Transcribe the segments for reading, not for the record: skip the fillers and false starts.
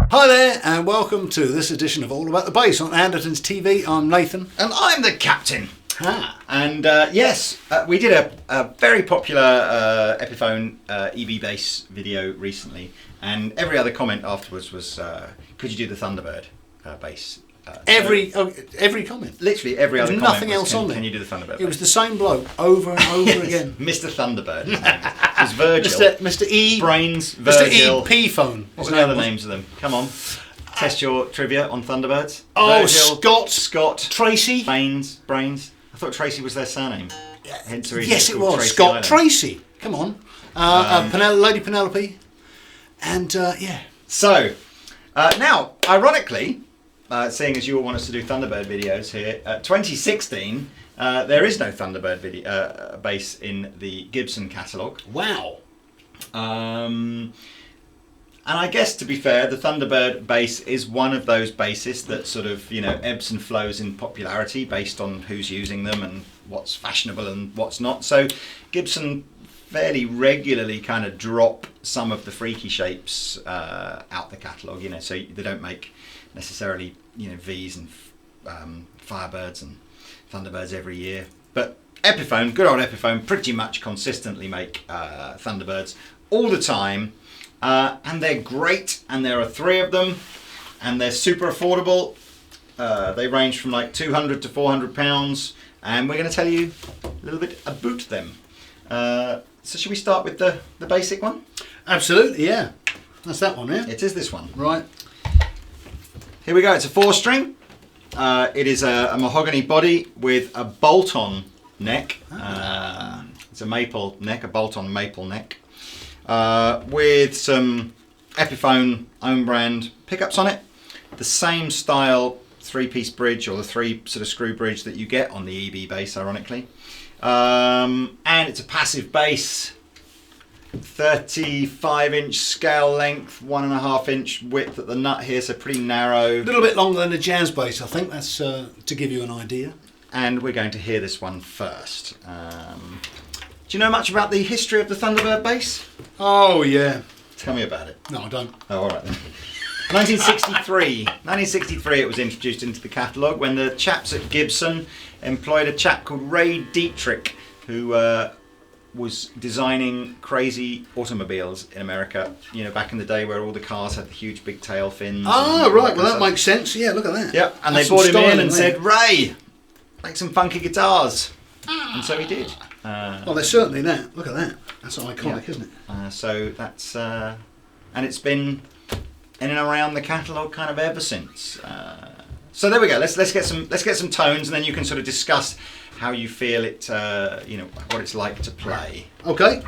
Hi there, and welcome to this edition of All About the Bass on Andertons TV. I'm Nathan. And I'm the captain. Ah. And yes, we did a very popular Epiphone EB bass video recently, and every other comment afterwards was, could you do the Thunderbird bass? Every comment. Literally every other comment nothing else on there. Can you do the Thunderbird bass? It was the same bloke over and over Yes, again. Mr. Thunderbird. It was Virgil. Mr. E. Brains, Virgil. Mr. Epiphone. What were the other names of them? Come on. Test your trivia on Thunderbirds. Oh, Virgil, Scott. Tracy. Brains. I thought Tracy was their surname. Hence the reason Yes, it was. Tracy Scott Island. Tracy. Come on. Lady Penelope. And, yeah. So, now, ironically, seeing as you all want us to do Thunderbird videos here, 2016, there is no Thunderbird video bass in the Gibson catalogue. Wow. And I guess, to be fair, the Thunderbird bass is one of those basses that sort of, ebbs and flows in popularity based on who's using them and what's fashionable and what's not. So Gibson fairly regularly kind of drop some of the freaky shapes out the catalogue, so they don't make necessarily, Vs and Firebirds and Thunderbirds every year. But Epiphone, good old Epiphone, pretty much consistently make Thunderbirds all the time. And they're great, and there are 3 of them, and they're super affordable. They range from like £200 to £400, and we're going to tell you a little bit about them. So should we start with the basic one? Absolutely, yeah. That's that one, yeah? It is this one. Right. Here we go. It's a 4-string. It is a mahogany body with a bolt-on neck. It's a maple neck, a bolt-on maple neck. With some Epiphone own brand pickups on it, the same style 3-piece bridge, or the 3 sort of screw bridge that you get on the EB bass, ironically, and it's a passive bass, 35-inch scale length, 1.5-inch width at the nut here, so pretty narrow. A little bit longer than a jazz bass, I think. That's to give you an idea. And we're going to hear this one first. Do you know much about the history of the Thunderbird bass? Oh, yeah. Tell me about it. No, I don't. Oh, all right then. 1963 it was introduced into the catalogue when the chaps at Gibson employed a chap called Ray Dietrich, who was designing crazy automobiles in America, back in the day where all the cars had the huge big tail fins. Oh, right, well that makes sense. Yeah, look at that. Yeah, and they brought him in and said, Ray, make some funky guitars. And so he did. Well, there's certainly that. Look at that. That's iconic, isn't it? So that's, and it's been in and around the catalogue kind of ever since. So there we go. Let's get some tones, and then you can sort of discuss how you feel it. What it's like to play. Okay.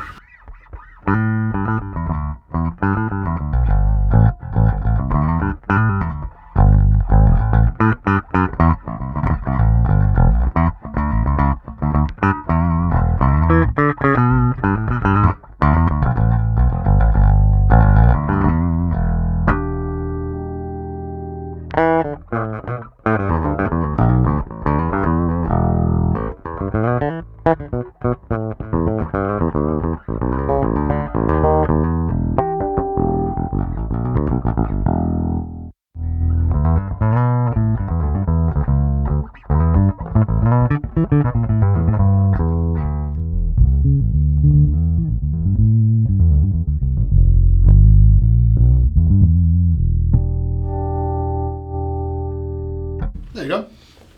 There you go.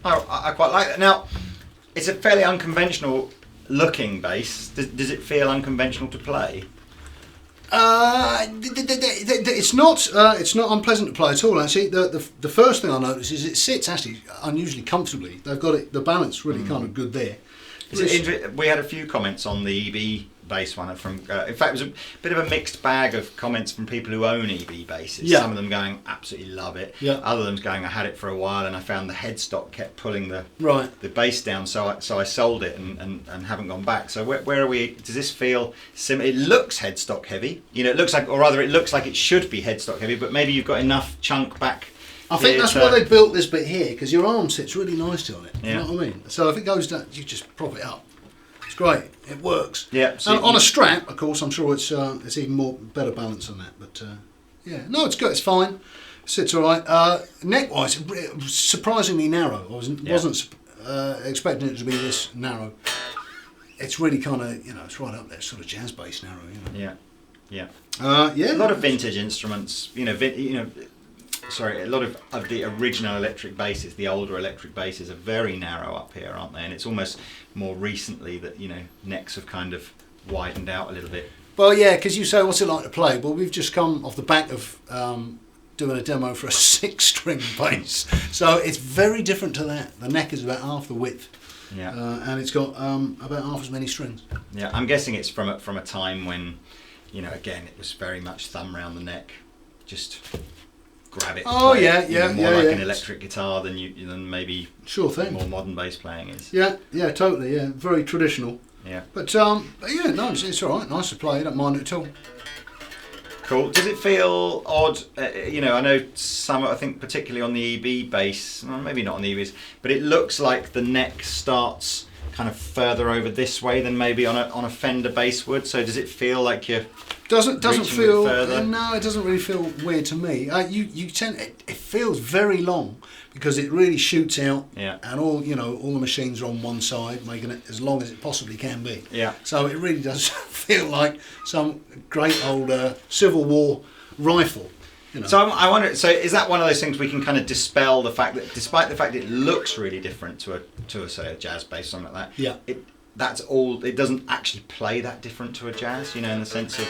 I quite like that. Now, it's a fairly unconventional looking bass. Does it feel unconventional to play? It's not unpleasant to play at all. Actually, the first thing I notice is it sits actually unusually comfortably. They've got the balance really kind of good there. We had a few comments on the EB bass one from. In fact, it was a bit of a mixed bag of comments from people who own EB basses. Yeah. Some of them going, absolutely love it. Yeah. Other them going, I had it for a while and I found the headstock kept pulling the bass down, so I sold it and haven't gone back. So where are we? Does this feel similar? It looks headstock heavy. You know, it looks like, or rather, it looks like it should be headstock heavy, but maybe you've got enough chunk back. I think that's why they built this bit here, because your arm sits really nicely on it. You know what I mean? So if it goes down, you just prop it up. It's great. It works. Yeah. So and on a strap, of course, I'm sure it's even better balance than that. But yeah, no, it's good. It's fine. Sits all right. Neck-wise, surprisingly narrow. I wasn't expecting it to be this narrow. It's really kind of, it's right up there, sort of jazz bass narrow. Yeah. Yeah. Yeah. A lot of vintage instruments. Sorry, a lot of the original electric basses, the older electric basses, are very narrow up here, aren't they? And it's almost more recently that necks have kind of widened out a little bit. Well, yeah, because you say, what's it like to play? Well, we've just come off the back of doing a demo for a 6-string bass, so it's very different to that. The neck is about half the width, and it's got about half as many strings. Yeah, I'm guessing it's from a time when, again, it was very much thumb round the neck, just grab it. Oh play yeah, it, yeah, more yeah. like yeah. an electric guitar than maybe sure thing. More modern bass playing is. Yeah, totally. Yeah, very traditional. Yeah. But yeah, no, it's all right. Nice to play. I don't mind it at all. Cool. Does it feel odd? I know some. I think particularly on the EB bass, well, maybe not on the EBs, but it looks like the neck starts kind of further over this way than maybe on a Fender bass would. So does it feel like you're doesn't feel further? No, it doesn't really feel weird to me. It feels very long because it really shoots out, and all the machines are on one side, making it as long as it possibly can be. Yeah. So it really does feel like some great old Civil War rifle. So I wonder. So is that one of those things we can kind of dispel the fact that, despite the fact it looks really different to a jazz bass, something like that? Yeah. That's all. It doesn't actually play that different to a jazz, in the sense of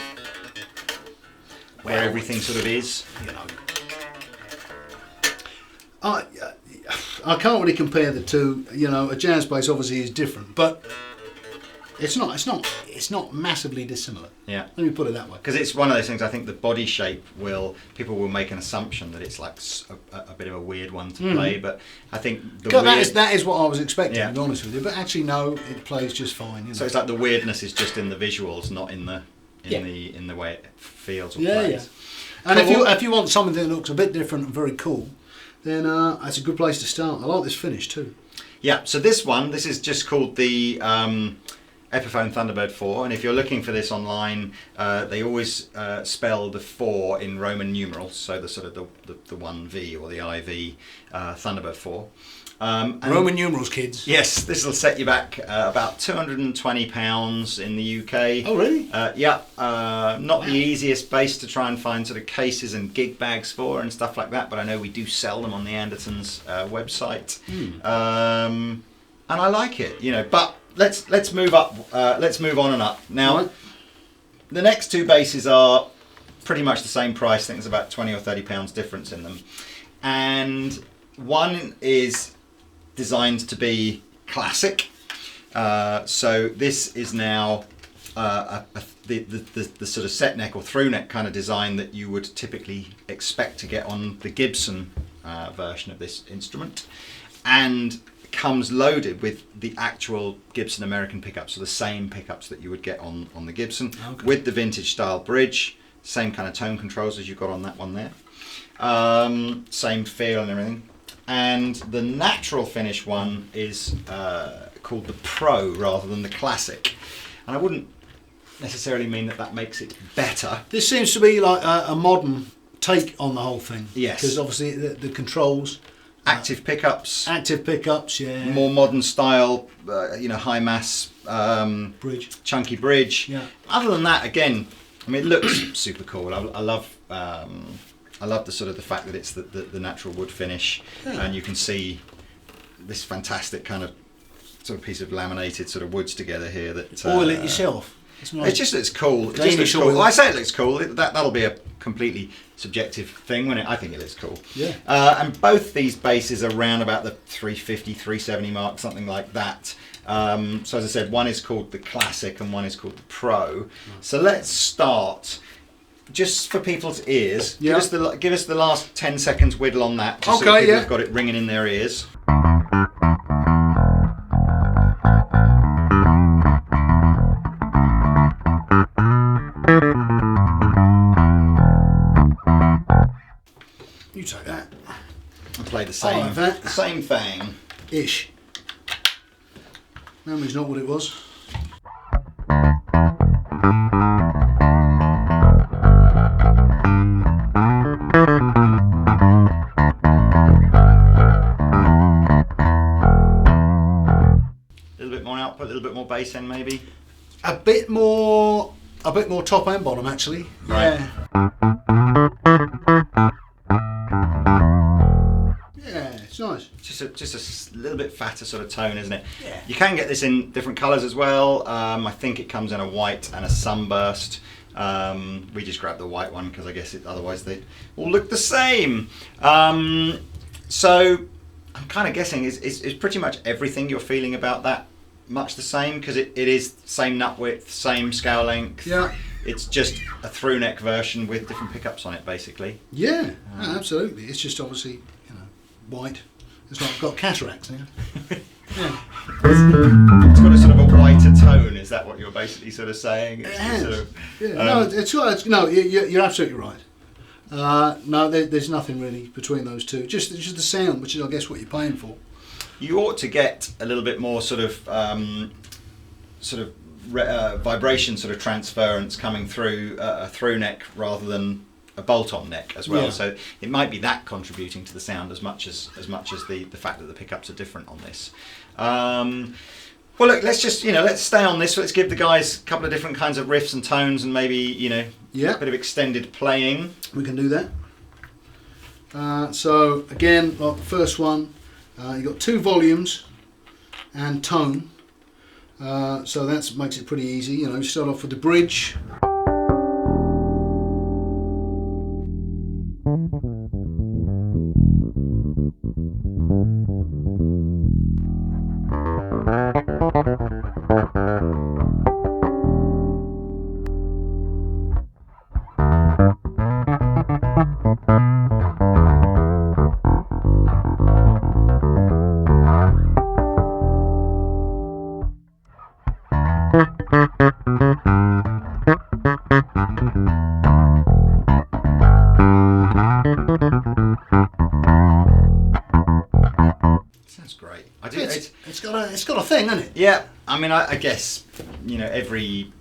where everything sort of is. I can't really compare the two. A jazz bass obviously is different, but it's not massively dissimilar. Yeah. Let me put it that way. Because it's one of those things. I think the body shape people will make an assumption that it's like a bit of a weird one to play, but I think that is what I was expecting. To be honest with you, but actually no, it plays just fine. So it's like the weirdness is just in the visuals, not in the way it feels or plays. Yeah. And if you want something that looks a bit different and very cool, then that's a good place to start. I like this finish too. Yeah. So this is just called the Epiphone Thunderbird 4, and if you're looking for this online, they always spell the 4 in Roman numerals, so the sort of the 1V or the IV Thunderbird 4. Roman numerals, kids. Yes, this will set you back about £220 in the UK. Oh, really? Yeah. Not the easiest bass to try and find sort of cases and gig bags for and stuff like that, but I know we do sell them on the Andertons website. And I like it, but let's move up. Let's move on and up. Now, the next two basses are pretty much the same price. I think there's about £20 or £30 difference in them, and one is designed to be classic. So this is now the sort of set neck or through neck kind of design that you would typically expect to get on the Gibson version of this instrument, and comes loaded with the actual Gibson American pickups, so the same pickups that you would get on the Gibson, with the vintage style bridge, same kind of tone controls as you got on that one there, same feel and everything. And the natural finish one is called the Pro rather than the Classic, and I wouldn't necessarily mean that makes it better. This seems to be like a modern take on the whole thing. Yes, because obviously the controls. Active pickups, yeah. More modern style, high mass bridge, chunky bridge. Yeah. Other than that, again, I mean, it looks super cool. I love the sort of the fact that it's the natural wood finish, and you can see this fantastic kind of sort of piece of laminated sort of woods together here. That oil it yourself. It's nice. It just looks cool. It just Danish looks cool. oil. Well, I say it looks cool. That'll be a completely subjective thing, won't it? I think it looks cool. Yeah. And both these basses are around about the 350, 370 mark, something like that. So as I said, one is called the Classic and one is called the Pro. So let's start. Just for people's ears, Yeah. give us the last 10 seconds whittle on that, just so Okay, people yeah. have got it ringing in their ears. You take that. And play the I'll have that. same thing. Ish. Memory's not what it was. A little bit more output, a little bit more bass end maybe. A bit more top and bottom actually. Right. Yeah, it's nice. Just a little bit fatter sort of tone, isn't it? Yeah. You can get this in different colours as well. I think it comes in a white and a sunburst. We just grabbed the white one because I guess otherwise they all look the same. So I'm kind of guessing is pretty much everything you're feeling about that much the same, because it is same nut width, same scale length. Yeah. It's just a through neck version with different pickups on it, basically. Yeah, no, absolutely. It's just obviously, white. It's like got cataracts. Yeah. It's got a sort of a whiter tone. Is that what you're basically sort of saying? It It's has. sort of, No, you're absolutely right. No, there's nothing really between those two. Just the sound, which is I guess what you're paying for. you ought to get a little bit more sort of vibration sort of transference coming through a through neck rather than a bolt-on neck as well. Yeah. So it might be that contributing to the sound as much as the fact that the pickups are different on this. Well, look, let's just let's stay on this. Let's give the guys a couple of different kinds of riffs and tones, and maybe a bit of extended playing. We can do that. So again, like the first one, you've got 2 volumes and tone. So that makes it pretty easy. You start off with the bridge. Sounds great. It's got a thing, hasn't it? Yeah, I mean, I guess every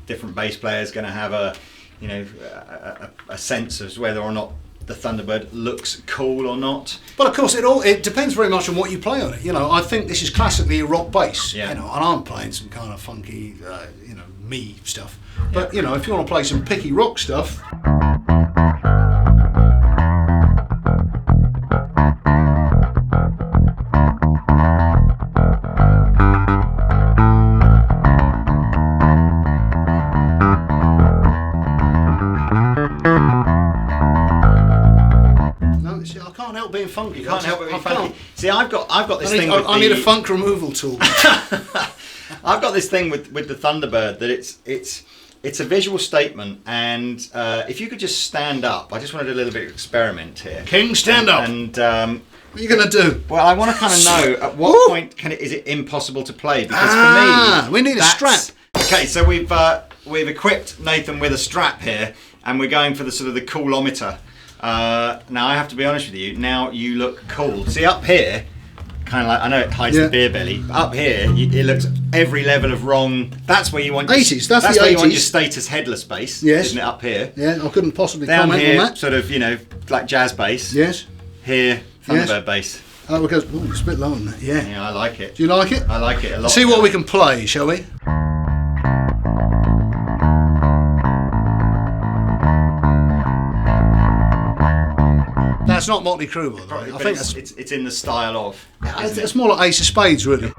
different bass player is going to have a sense of whether or not the Thunderbird looks cool or not. But of course, it depends very much on what you play on it. I think this is classically a rock bass. Yeah. And I'm playing some kind of funky, me stuff. But if you want to play some picky rock stuff. No, see, I can't help being funky. You can't help it I being funky. can't. See, I've got this thing. I need a funk removal tool. I've got this thing with the Thunderbird that it's a visual statement, and if you could just stand up, I just want to do a little bit of experiment here. King, stand up. And What are you going to do? well, I want to kind of know at what point is it impossible to play? Because for me, we need a strap. Okay, so we've equipped Nathan with a strap here, and we're going for the sort of the coolometer. Now I have to be honest with you. Now you look cool. See up here, kind of like, I know it hides the beer belly, but up here it looks every level of wrong. That's where you want 80s. That's the where you want 80s. your status headless bass. Yes. Isn't it up here? Yeah, I couldn't possibly Down comment here, on that. sort of like jazz bass. Yes. Here, Thunderbird bass. Oh, because it's a bit low on that. Yeah. Yeah, I like it. Do you like it? I like it a lot. See what we can play, shall we? That's not Motley Crue, by the way. I But think it's in the style of. it's more like Ace of Spades, really.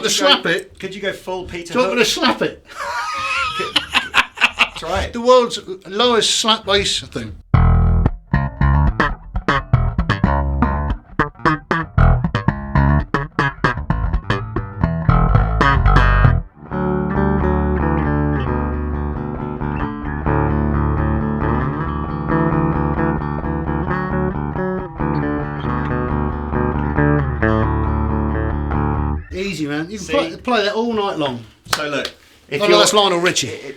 like to slap it? Could you go full Peter Do you Hook? want me to slap it? Try it. The world's lowest slap bass thing. Easy, man. You can play that all night long. So look, if that's Lionel Richie.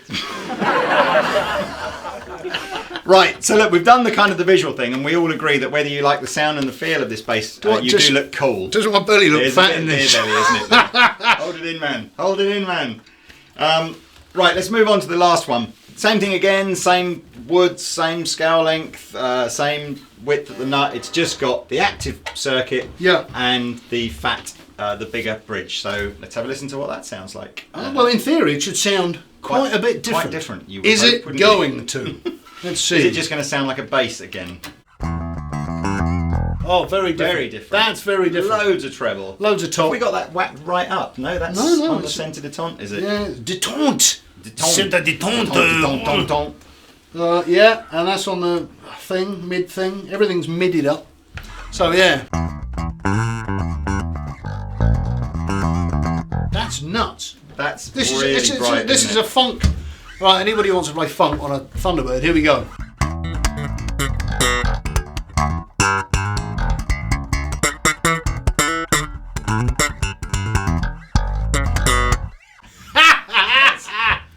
Right, so look, we've done the kind of the visual thing, and we all agree that whether you like the sound and the feel of this bass, you do look cool. Doesn't my belly look There's fat in this? Belly, isn't it? Hold it in, man. Hold it in, man. Right, let's move on to the last one. Same thing again, same woods, same scale length, same width at the nut. It's just got the active circuit and the the bigger bridge. So let's have a listen to what that sounds like. Well, in theory, it should sound quite a bit different. Quite different. You would Is hope, it wouldn't going you? to? Let's see. Is it just going to sound like a bass again? Oh, very different. Very different. That's very different. Loads of treble. Loads of top. Have we got that whacked right up? No, that's on the centre detente, is it? Yeah, detente. Centre detente. Detente. Yeah, and that's on the thing, mid thing. Everything's midded up. So yeah. That's nuts. That's This really is bright. this is a funk. Right, anybody who wants to play funk on a Thunderbird, here we go.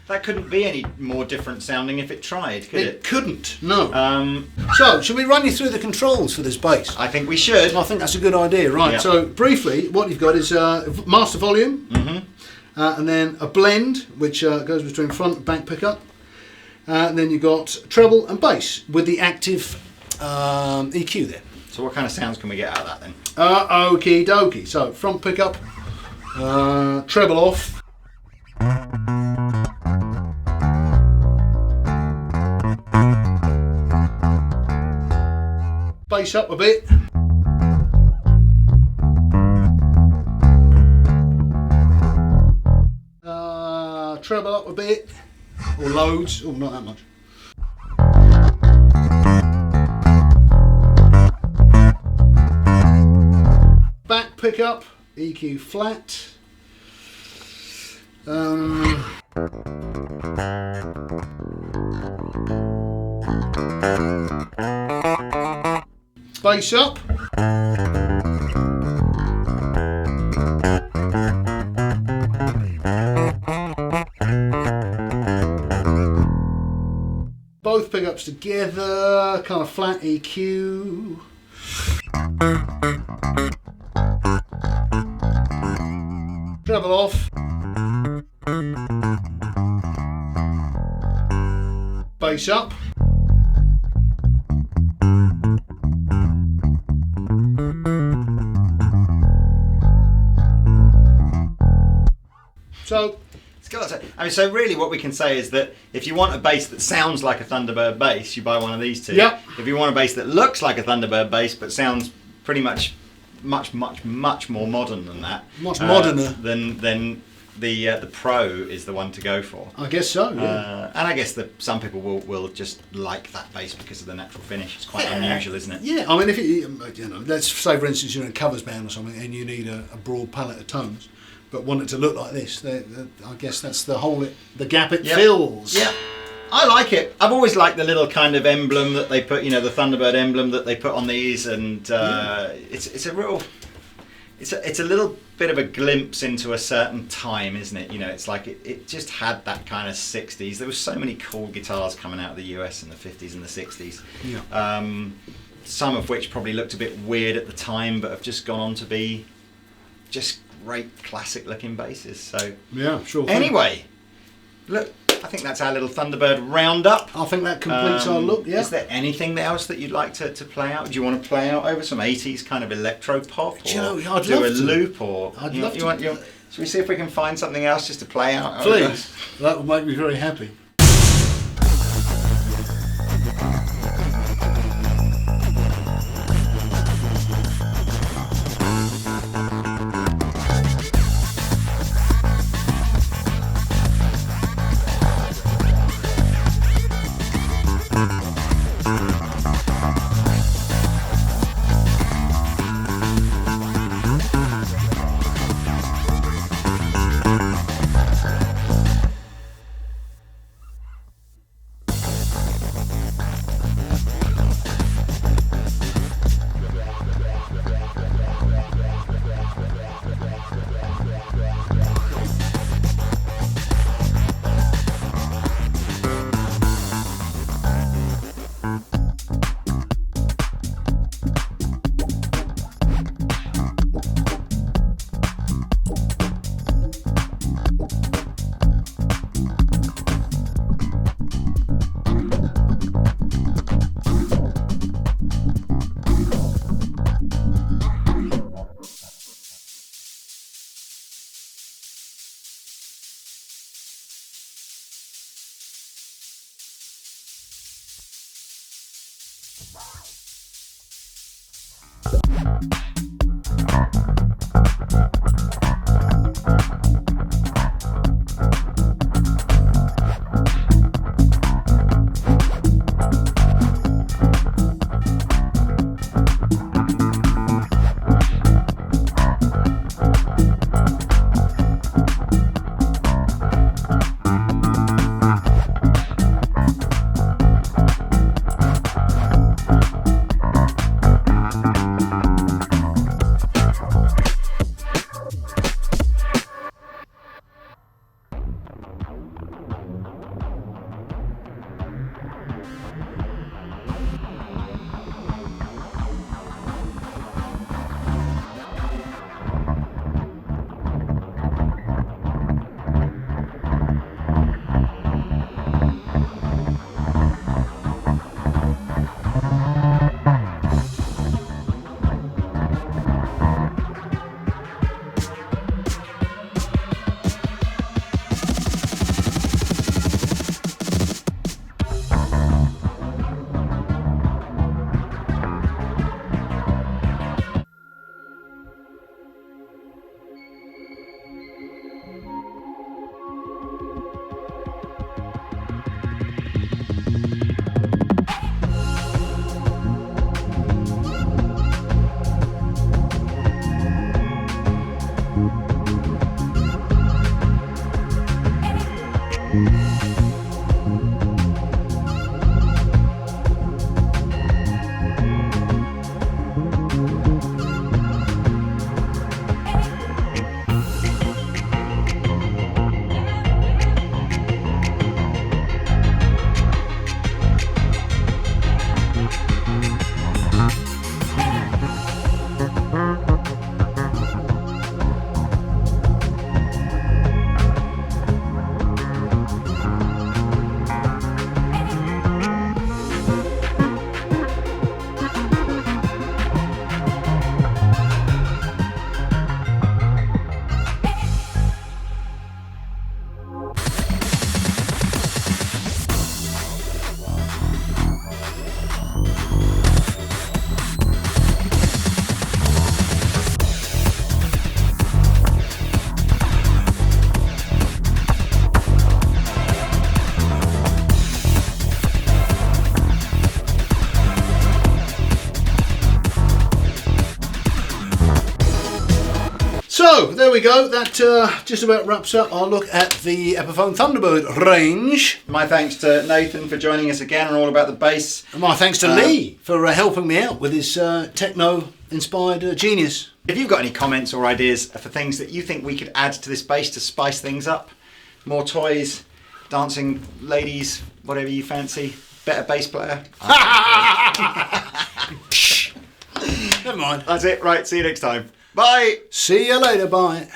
That couldn't be any more different sounding if it tried, could it? It couldn't, no. So, should we run you through the controls for this bass? I think we should. I think that's a good idea, right? Yeah. So, briefly, what you've got is master volume, and then a blend, which goes between front and back pickup. And then you've got treble and bass with the active EQ there. So what kind of sounds can we get out of that then? Okie dokie. So, front pickup, treble off. Bass up a bit. Treble up a bit. Or loads. Oh, not that much. Back pickup, EQ flat. Bass up. Both pickups together, kind of flat EQ. Treble off. Bass up. So, I mean, so really what we can say is that if you want a bass that sounds like a Thunderbird bass, you buy one of these two. Yep. If you want a bass that looks like a Thunderbird bass but sounds pretty much much more modern than that. Much moderner. Then the Pro is the one to go for. I guess so, yeah. And I guess that some people will just like that bass because of the natural finish. It's quite unusual, isn't it? Yeah, I mean, if you know, let's say for instance you're in a covers band or something and you need a broad palette of tones, but want it to look like this, I guess that's the gap it fills. Yeah, I like it. I've always liked the little kind of emblem that they put, the Thunderbird emblem that they put on these, and it's a little bit of a glimpse into a certain time, isn't it? It's like it just had that kind of 60s. There was so many cool guitars coming out of the US in the 50s and the 60s. Yeah. Some of which probably looked a bit weird at the time, but have just gone on to be just great classic looking basses. So yeah, sure. Anyway, look, I think that's our little Thunderbird roundup. I think that completes our look. Yeah. Is there anything else that you'd like to play out? Do you want to play out over some 80s kind of electro pop, or I'd do love a to. loop, or I'd love to. Should we see if we can find something else just to play out? Please, that would make me very happy. So, there we go. That just about wraps up our look at the Epiphone Thunderbird range. My thanks to Nathan for joining us again on All About the Bass. And my thanks to Lee for helping me out with his techno-inspired genius. If you've got any comments or ideas for things that you think we could add to this bass to spice things up, more toys, dancing ladies, whatever you fancy, better bass player. Never mind. That's it. Right, see you next time. Bye. See you later. Bye.